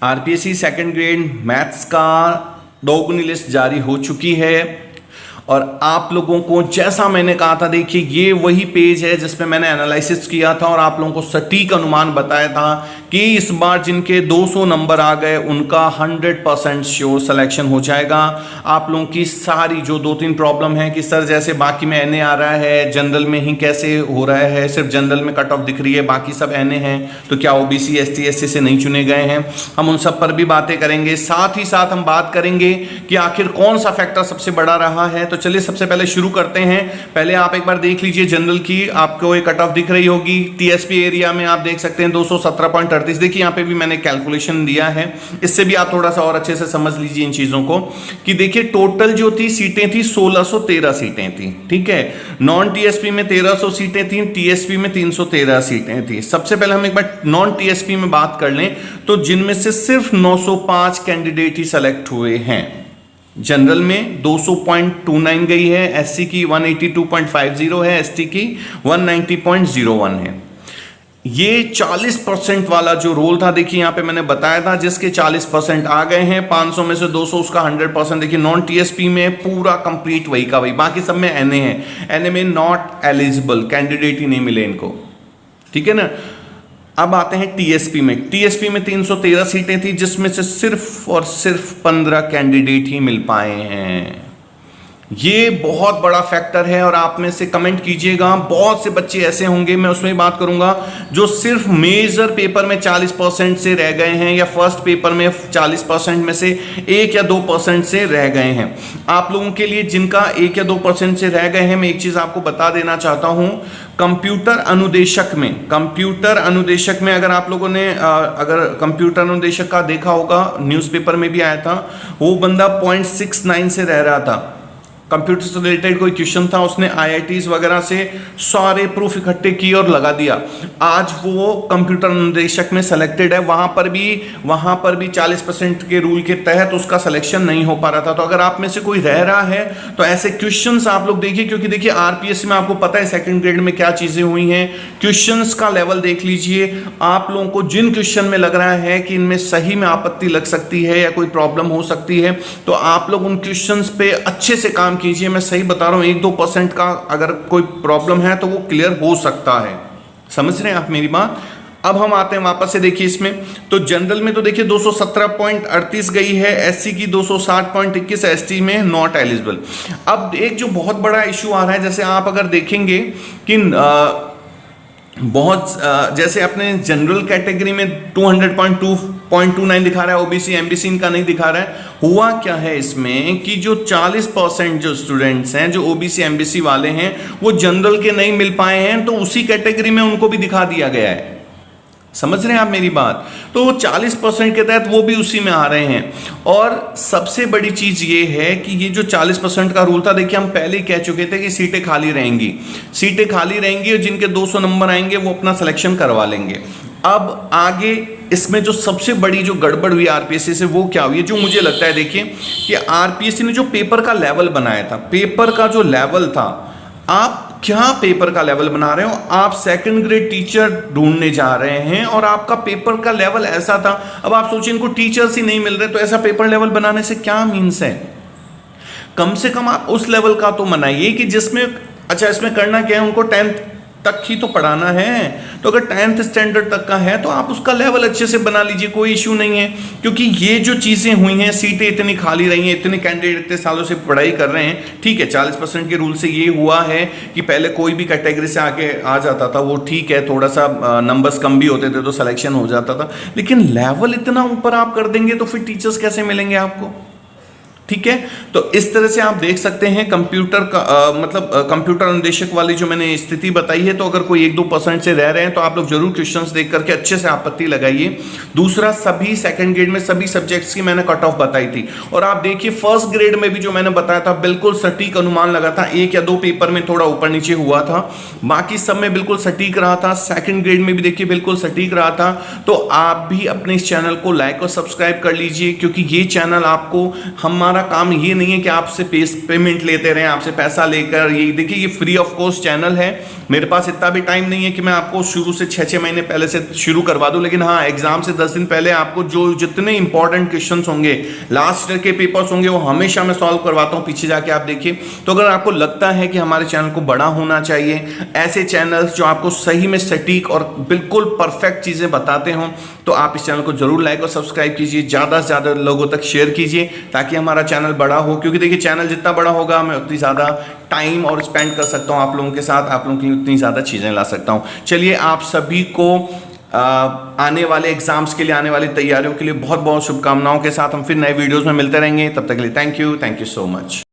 RPSC second grade maths का दोगुनी list जारी हो चुकी है और आप लोगों को जैसा मैंने कहा था, देखिए ये वही पेज है जिसमें मैंने एनालिसिस किया था और आप लोगों को सटीक अनुमान बताया था कि इस बार जिनके 200 नंबर आ गए उनका 100% श्योर सिलेक्शन हो जाएगा। आप लोगों की सारी जो 2-3 प्रॉब्लम है कि सर जैसे बाकी में एनए आ रहा है, जनरल में ही कैसे हो रहा है, सिर्फ जनरल में कट ऑफ दिख रही है, बाकी सब एनए हैं, तो क्या ओबीसी एसटी एससी से नहीं चुने गए हैं? हम उन सब पर भी बातें करेंगे। साथ ही साथ हम बात करेंगे कि आखिर कौन सा फैक्टर सबसे बड़ा रहा है। तो चलिए सबसे पहले शुरू करते हैं। पहले आप एक बार देख लीजिए जनरल की, आपको एक कट ऑफ दिख रही होगी। टीएसपी एरिया में आप देख सकते हैं 217.38। देखिए यहाँ पे भी मैंने कैलकुलेशन दिया है, इससे भी आप थोड़ा सा और अच्छे से समझ लीजिए इन चीजों को कि देखिए टोटल जो थी सीटें थी 1613 सीटें थी, ठीक है। नॉन टीएसपी में 1300 सीटें थी, टीएसपी में 313 सीटें थी। सबसे पहले हम एक बार नॉन टीएसपी में बात कर लें तो जिनमें से सिर्फ 905 कैंडिडेट ही सेलेक्ट हुए हैं। जनरल में 200.29 गई है, एससी की 182.50 है, एसटी की 190.01 है। ये 40% वाला जो रोल था, देखिए यहां पे मैंने बताया था जिसके 40% आ गए हैं, 500 में से 200 उसका 100%। देखिए नॉन टीएसपी में पूरा कंप्लीट वही का वही, बाकी सब में एनए है, एनए में नॉट एलिजिबल कैंडिडेट ही नहीं मिले इनको, ठीक है ना। अब आते हैं टीएसपी में। टीएसपी में 313 सीटें थी जिसमें से सिर्फ और सिर्फ 15 कैंडिडेट ही मिल पाए हैं। ये बहुत बड़ा फैक्टर है और आप में से कमेंट कीजिएगा, बहुत से बच्चे ऐसे होंगे, मैं उसमें बात करूंगा, जो सिर्फ मेजर पेपर में 40% से रह गए हैं या फर्स्ट पेपर में 40% में से 1 या 2% से रह गए हैं। आप लोगों के लिए जिनका 1 या 2% से रह गए हैं, मैं एक चीज आपको बता देना चाहता हूं। कंप्यूटर अनुदेशक में अगर आप लोगों ने अगर कंप्यूटर अनुदेशक का देखा होगा, न्यूज़पेपर में भी आया था, वो बंदा 0.69 से रह रहा था। कंप्यूटर से रिलेटेड कोई क्वेश्चन था, उसने आईआईटीज वगैरह से सारे प्रूफ इकट्ठे किए और लगा दिया। आज वो कंप्यूटर अनुदेशक में सेलेक्टेड है। वहां पर भी 40% के रूल के तहत उसका सिलेक्शन नहीं हो पा रहा था। तो अगर आप में से कोई रह रहा है तो ऐसे क्वेश्चंस आप लोग देखिए, क्योंकि देखिए आरपीएससी में आपको पता है सेकंड ग्रेड में क्या चीजें हुई हैं। क्वेश्चंस का लेवल देख लीजिए, आप लोगों को जिन क्वेश्चन में लग रहा है कि इनमें सही में आपत्ति लग सकती है या कोई प्रॉब्लम हो सकती है, तो आप लोग उन क्वेश्चंस पे अच्छे से काम कीजिए। मैं सही बता रहा हूं, 1-2% का अगर कोई प्रॉब्लम है तो वो क्लियर हो सकता है। समझ रहे हैं आप मेरी बात? अब हम आते हैं वापस से, देखिए इसमें तो जनरल में तो देखिए 217.38 गई है, एससी की 260.21, एसटी में नॉट एलिजिबल। अब एक जो बहुत बड़ा इशू आ रहा है, जैसे आप अगर देखेंगे कि जैसे अपने जनरल कैटेगरी में 200.29 दिखा रहा है, ओबीसी एमबीसी इनका नहीं दिखा रहा है। हुआ क्या है इसमें कि जो 40% जो स्टूडेंट्स हैं, जो ओबीसी एमबीसी वाले हैं, वो जनरल के नहीं मिल पाए हैं, तो उसी कैटेगरी में उनको भी दिखा दिया गया है। समझ रहे हैं आप मेरी बात? तो 40% के तहत वो भी उसी में आ रहे हैं। और सबसे बड़ी चीज ये है कि ये जो 40% का रूल था, देखिए हम पहले ही कह चुके थे कि सीटें खाली रहेंगी और जिनके 200 नंबर आएंगे वो अपना सिलेक्शन करवा लेंगे। अब आगे इसमें जो सबसे बड़ी जो गड़बड़ हुई आरपीएससी से, वो क्या हुई, जो मुझे लगता है, देखिए कि आरपीएससी ने जो पेपर का लेवल बनाया था, पेपर का जो लेवल था, आप क्या पेपर का लेवल बना रहे हो? आप सेकंड ग्रेड टीचर ढूंढने जा रहे हैं और आपका पेपर का लेवल ऐसा था। अब आप सोचिए इनको टीचर्स ही नहीं मिल रहे, तो ऐसा पेपर लेवल बनाने से क्या मीन्स है? कम से कम आप उस लेवल का तो बनाइए कि जिसमें, अच्छा इसमें करना क्या है, उनको 10th तक ही तो पढ़ाना है। तो अगर 10th स्टैंडर्ड तक का है तो आप उसका लेवल अच्छे से बना लीजिए, कोई इश्यू नहीं है। क्योंकि ये जो चीजें हुई हैं, सीटें इतनी खाली रही हैं, इतने कैंडिडेट इतने सालों से पढ़ाई कर रहे हैं, ठीक है 40% के रूल से ये हुआ है कि पहले कोई भी कैटेगरी से आके आ जाता था, वो ठीक है, थोड़ा सा नंबर्स कम भी होते थे तो सिलेक्शन हो जाता था। लेकिन लेवल इतना ऊपर आप कर देंगे तो फिर टीचर्स कैसे मिलेंगे आपको? ठीक है, तो इस तरह से आप देख सकते हैं कंप्यूटर का मतलब कंप्यूटर अनुदेशक वाली जो मैंने स्थिति बताई है। तो अगर कोई 1-2% से रह रहे हैं तो आप लोग जरूर क्वेश्चंस देख करके अच्छे से आपत्ति लगाइए। दूसरा, सभी सेकंड ग्रेड में सभी सब्जेक्ट्स की मैंने कट ऑफ बताई थी और आप देखिए फर्स्ट ग्रेड में भी जो मैंने बताया था बिल्कुल सटीक अनुमान लगा था। 1 या 2 पेपर में थोड़ा ऊपर नीचे हुआ था, बाकी सब में बिल्कुल सटीक रहा था। सेकंड ग्रेड में भी देखिए बिल्कुल सटीक रहा था। तो आप भी अपने इस चैनल को लाइक और सब्सक्राइब कर लीजिए, क्योंकि ये चैनल आपको हमारा हमारा काम ये नहीं है कि आपसे पेमेंट लेते रहें, आपसे पैसा लेकर। ये देखिए, ये फ्री ऑफ कॉस्ट चैनल है। मेरे पास इतना भी टाइम नहीं है कि मैं आपको शुरू से 6-6 महीने पहले से शुरू करवा दूं, लेकिन हाँ, एग्जाम से 10 दिन पहले आपको जो जितने इंपॉर्टेंट क्वेश्चंस होंगे, लास्ट ईयर के पेपर्स होंगे, वो हमेशा मैं सॉल्व करवाता हूं। पीछे जाके आप देखिए। तो अगर आपको लगता है कि हमारे चैनल को बड़ा होना चाहिए, ऐसे चैनल्स जो आपको सही में सटीक और बिल्कुल परफेक्ट चीजें बताते हों, तो आप इस चैनल को जरूर लाइक और सब्सक्राइब कीजिए, ज्यादा से ज्यादा लोगों तक शेयर कीजिए, ताकि हमारा चैनल बड़ा हो। क्योंकि देखिए, चैनल जितना बड़ा होगा, मैं उतनी ज्यादा टाइम और स्पेंड कर सकता हूं आप लोगों के साथ, आप लोगों की उतनी ज्यादा चीजें ला सकता हूं। चलिए, आप सभी को आने वाले एग्जाम्स के लिए, आने वाली तैयारियों के लिए बहुत बहुत शुभकामनाओं के साथ हम फिर नए वीडियोस में मिलते रहेंगे। तब तक के लिए थैंक यू सो मच।